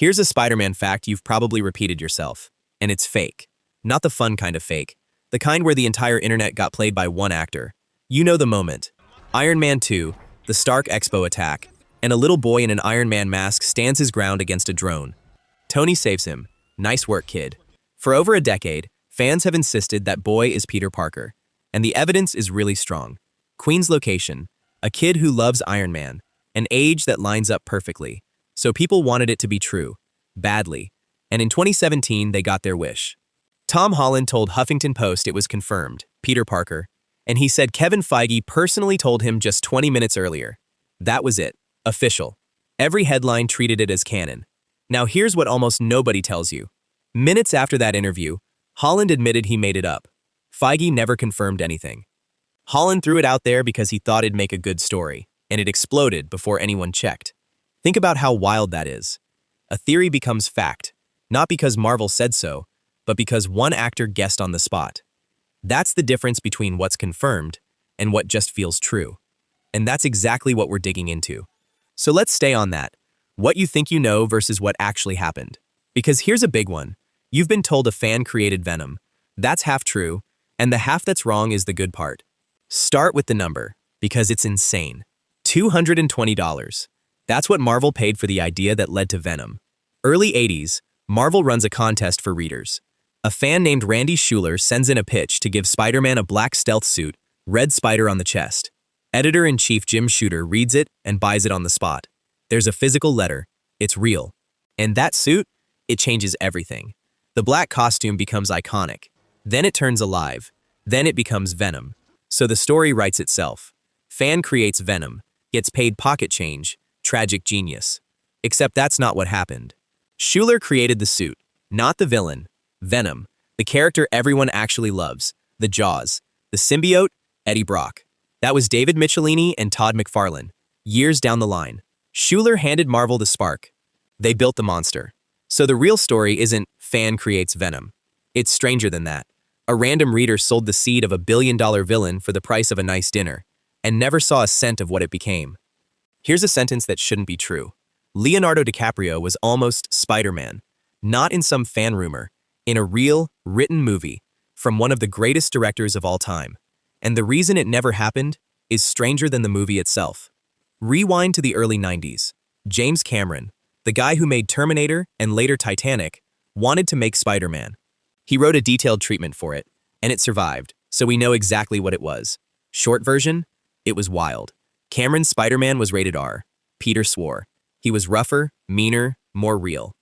Here's a Spider-Man fact you've probably repeated yourself, and it's fake. Not the fun kind of fake, the kind where the entire internet got played by one actor. You know the moment. Iron Man 2, the Stark Expo attack, and a little boy in an Iron Man mask stands his ground against a drone. Tony saves him. Nice work, kid. For over a decade, fans have insisted that boy is Peter Parker, and the evidence is really strong. Queen's location, a kid who loves Iron Man, an age that lines up perfectly. So people wanted it to be true, badly, and in 2017 they got their wish. Tom Holland told Huffington Post it was confirmed, Peter Parker, and he said Kevin Feige personally told him just 20 minutes earlier. That was it. Official. Every headline treated it as canon. Now here's what almost nobody tells you. Minutes after that interview, Holland admitted he made it up. Feige never confirmed anything. Holland threw it out there because he thought it'd make a good story, and it exploded before anyone checked. Think about how wild that is. A theory becomes fact, not because Marvel said so, but because one actor guessed on the spot. That's the difference between what's confirmed and what just feels true. And that's exactly what we're digging into. So let's stay on that. What you think you know versus what actually happened. Because here's a big one. You've been told a fan created Venom. That's half true, and the half that's wrong is the good part. Start with the number, because it's insane. $220. That's what Marvel paid for the idea that led to Venom. Early 80s, Marvel runs a contest for readers. A fan named Randy Schueller sends in a pitch to give Spider-Man a black stealth suit, red spider on the chest. Editor-in-chief Jim Shooter reads it and buys it on the spot. There's a physical letter. It's real. And that suit? It changes everything. The black costume becomes iconic. Then it turns alive. Then it becomes Venom. So the story writes itself. Fan creates Venom, gets paid pocket change, tragic genius. Except that's not what happened. Schueller created the suit, not the villain. Venom, the character everyone actually loves, the Jaws, the symbiote, Eddie Brock. That was David Michelinie and Todd McFarlane. Years down the line, Schueller handed Marvel the spark. They built the monster. So the real story isn't fan creates Venom. It's stranger than that. A random reader sold the seed of a billion-dollar villain for the price of a nice dinner, and never saw a cent of what it became. Here's a sentence that shouldn't be true. Leonardo DiCaprio was almost Spider-Man, not in some fan rumor, in a real, written movie, from one of the greatest directors of all time. And the reason it never happened is stranger than the movie itself. Rewind to the early 90s. James Cameron, the guy who made Terminator and later Titanic, wanted to make Spider-Man. He wrote a detailed treatment for it, and it survived, so we know exactly what it was. Short version? It was wild. Cameron's Spider-Man was rated R. Peter swore. He was rougher, meaner, more real.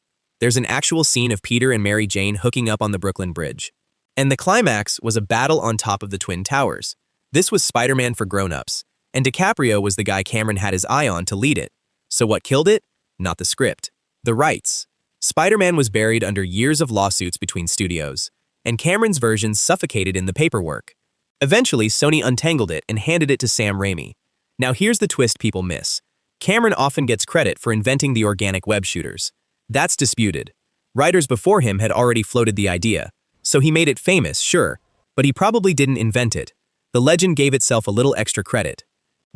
There's an actual scene of Peter and Mary Jane hooking up on the Brooklyn Bridge. And the climax was a battle on top of the Twin Towers. This was Spider-Man for grown-ups, and DiCaprio was the guy Cameron had his eye on to lead it. So what killed it? Not the script. The rights. Spider-Man was buried under years of lawsuits between studios, and Cameron's version suffocated in the paperwork. Eventually, Sony untangled it and handed it to Sam Raimi. Now here's the twist people miss. Cameron often gets credit for inventing the organic web shooters. That's disputed. Writers before him had already floated the idea, so he made it famous, sure, but he probably didn't invent it. The legend gave itself a little extra credit.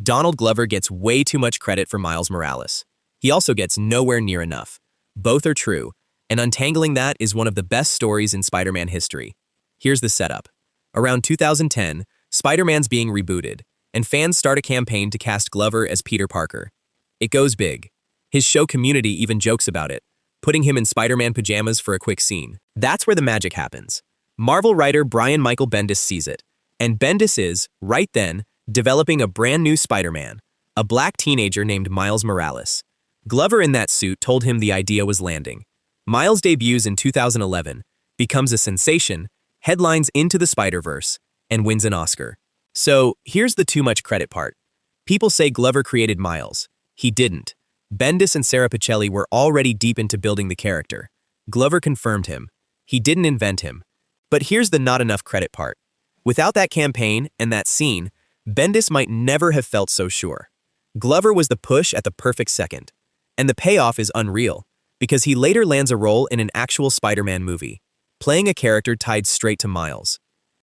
Donald Glover gets way too much credit for Miles Morales. He also gets nowhere near enough. Both are true, and untangling that is one of the best stories in Spider-Man history. Here's the setup. Around 2010, Spider-Man's being rebooted, and fans start a campaign to cast Glover as Peter Parker. It goes big. His show Community even jokes about it, putting him in Spider-Man pajamas for a quick scene. That's where the magic happens. Marvel writer Brian Michael Bendis sees it, and Bendis is, right then, developing a brand new Spider-Man, a black teenager named Miles Morales. Glover in that suit told him the idea was landing. Miles debuts in 2011, becomes a sensation, headlines Into the Spider-Verse, and wins an Oscar. So, here's the too much credit part. People say Glover created Miles. He didn't. Bendis and Sarah Pichelli were already deep into building the character. Glover confirmed him. He didn't invent him. But here's the not enough credit part. Without that campaign and that scene, Bendis might never have felt so sure. Glover was the push at the perfect second. And the payoff is unreal, because he later lands a role in an actual Spider-Man movie, playing a character tied straight to Miles.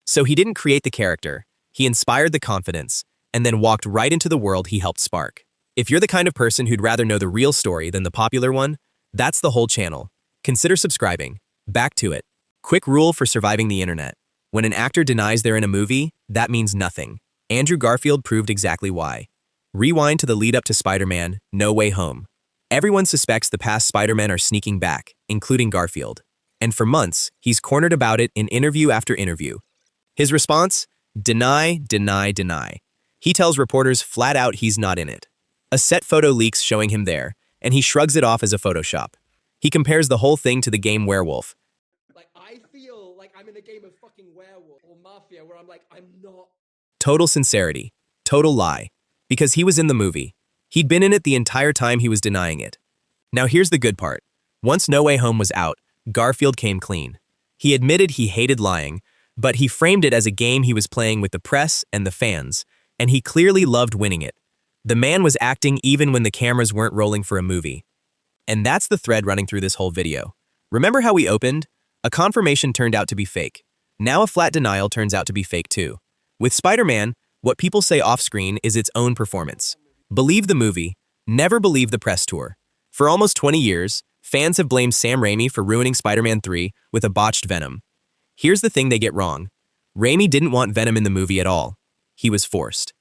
So he didn't create the character, he inspired the confidence, and then walked right into the world he helped spark. If you're the kind of person who'd rather know the real story than the popular one, That's the whole channel. Consider subscribing. Back to it. Quick rule for surviving the internet. When an actor denies they're in a movie, that means nothing. Andrew Garfield proved exactly why. Rewind to the lead up to Spider-Man, No Way Home. Everyone suspects the past Spider-Men are sneaking back, including Garfield. And for months, he's cornered about it in interview after interview. His response? Deny, deny, deny. He tells reporters flat out he's not in it. A set photo leaks showing him there, and he shrugs it off as a Photoshop. He compares the whole thing to the game Werewolf. I feel like I'm in a game of fucking Werewolf or Mafia where I'm like, I'm not. Total sincerity. Total lie. Because he was in the movie. He'd been in it the entire time he was denying it. Now here's the good part. Once No Way Home was out, Garfield came clean. He admitted he hated lying, but he framed it as a game he was playing with the press and the fans, and he clearly loved winning it. The man was acting even when the cameras weren't rolling for a movie. And that's the thread running through this whole video. Remember how we opened? A confirmation turned out to be fake. Now a flat denial turns out to be fake too. With Spider-Man, what people say off-screen is its own performance. Believe the movie, never believe the press tour. For almost 20 years, fans have blamed Sam Raimi for ruining Spider-Man 3 with a botched Venom. Here's the thing they get wrong. Raimi didn't want Venom in the movie at all. He was forced.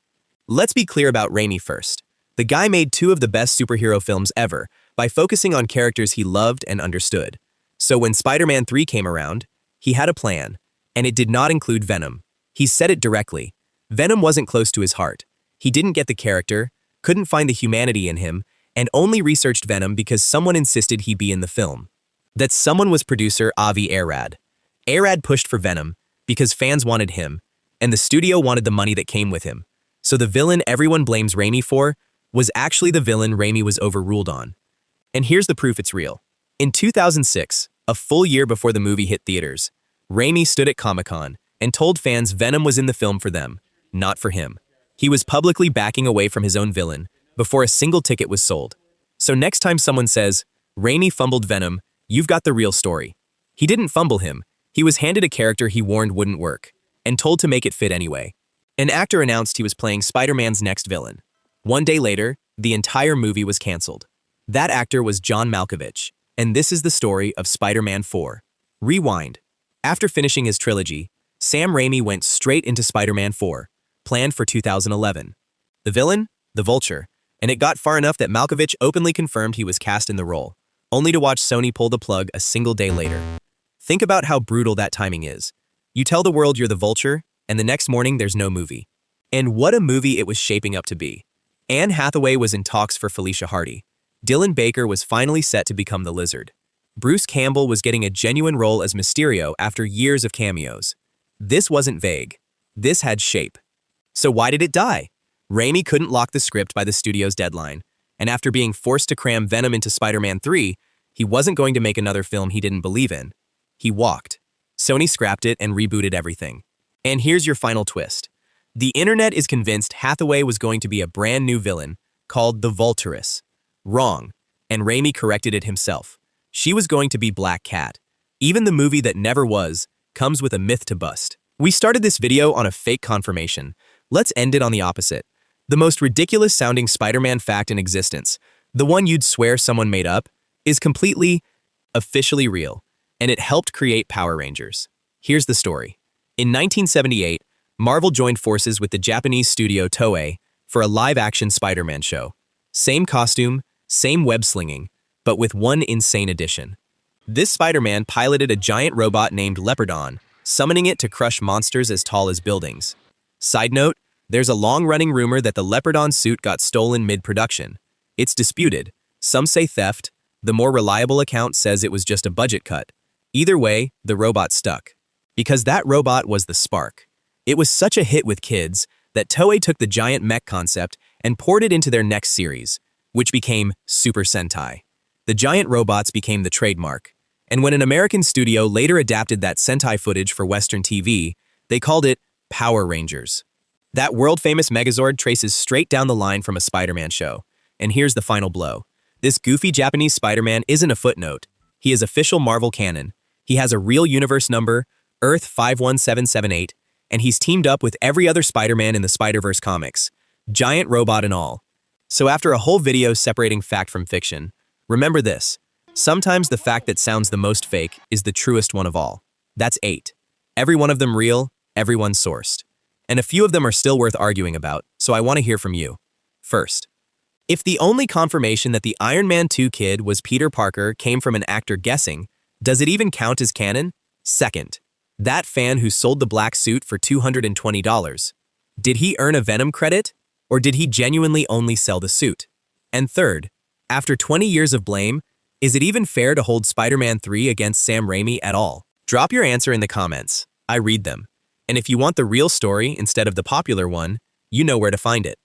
Let's be clear about Raimi first. The guy made two of the best superhero films ever by focusing on characters he loved and understood. So when Spider-Man 3 came around, he had a plan, and it did not include Venom. He said it directly. Venom wasn't close to his heart. He didn't get the character, couldn't find the humanity in him, and only researched Venom because someone insisted he be in the film. That someone was producer Avi Arad. Arad pushed for Venom because fans wanted him, and the studio wanted the money that came with him. So the villain everyone blames Raimi for was actually the villain Raimi was overruled on. And here's the proof it's real. In 2006, a full year before the movie hit theaters, Raimi stood at Comic-Con and told fans Venom was in the film for them, not for him. He was publicly backing away from his own villain before a single ticket was sold. So next time someone says, Raimi fumbled Venom, you've got the real story. He didn't fumble him. He was handed a character he warned wouldn't work, and told to make it fit anyway. An actor announced he was playing Spider-Man's next villain. One day later, the entire movie was canceled. That actor was John Malkovich, and this is the story of Spider-Man 4. Rewind. After finishing his trilogy, Sam Raimi went straight into Spider-Man 4, planned for 2011. The villain? The Vulture, and it got far enough that Malkovich openly confirmed he was cast in the role, only to watch Sony pull the plug a single day later. Think about how brutal that timing is. You tell the world you're the Vulture, and the next morning there's no movie. And what a movie it was shaping up to be. Anne Hathaway was in talks for Felicia Hardy. Dylan Baker was finally set to become the Lizard. Bruce Campbell was getting a genuine role as Mysterio after years of cameos. This wasn't vague. This had shape. So why did it die? Raimi couldn't lock the script by the studio's deadline, and after being forced to cram Venom into Spider-Man 3, he wasn't going to make another film he didn't believe in. He walked. Sony scrapped it and rebooted everything. And here's your final twist. The internet is convinced Hathaway was going to be a brand new villain called the Vulturess. Wrong, and Raimi corrected it himself. She was going to be Black Cat. Even the movie that never was comes with a myth to bust. We started this video on a fake confirmation. Let's end it on the opposite. The most ridiculous sounding Spider-Man fact in existence, the one you'd swear someone made up, is completely, officially real, and it helped create Power Rangers. Here's the story. In 1978, Marvel joined forces with the Japanese studio Toei for a live-action Spider-Man show. Same costume, same web-slinging, but with one insane addition. This Spider-Man piloted a giant robot named Leopardon, summoning it to crush monsters as tall as buildings. Side note, there's a long-running rumor that the Leopardon suit got stolen mid-production. It's disputed. Some say theft. The more reliable account says it was just a budget cut. Either way, the robot stuck. Because that robot was the spark. It was such a hit with kids that Toei took the giant mech concept and poured it into their next series, which became Super Sentai. The giant robots became the trademark. And when an American studio later adapted that Sentai footage for Western TV, they called it Power Rangers. That world-famous Megazord traces straight down the line from a Spider-Man show. And here's the final blow. This goofy Japanese Spider-Man isn't a footnote. He is official Marvel canon. He has a real universe number, Earth 51778, and he's teamed up with every other Spider-Man in the Spider-Verse comics, giant robot and all. So after a whole video separating fact from fiction, remember this. Sometimes the fact that sounds the most fake is the truest one of all. That's 8. Every one of them real, everyone sourced. And a few of them are still worth arguing about, so I want to hear from you. First, if the only confirmation that the Iron Man 2 kid was Peter Parker came from an actor guessing, does it even count as canon? Second, that fan who sold the black suit for $220, did he earn a Venom credit, or did he genuinely only sell the suit? And third, after 20 years of blame, is it even fair to hold Spider-Man 3 against Sam Raimi at all? Drop your answer in the comments. I read them. And if you want the real story instead of the popular one, you know where to find it.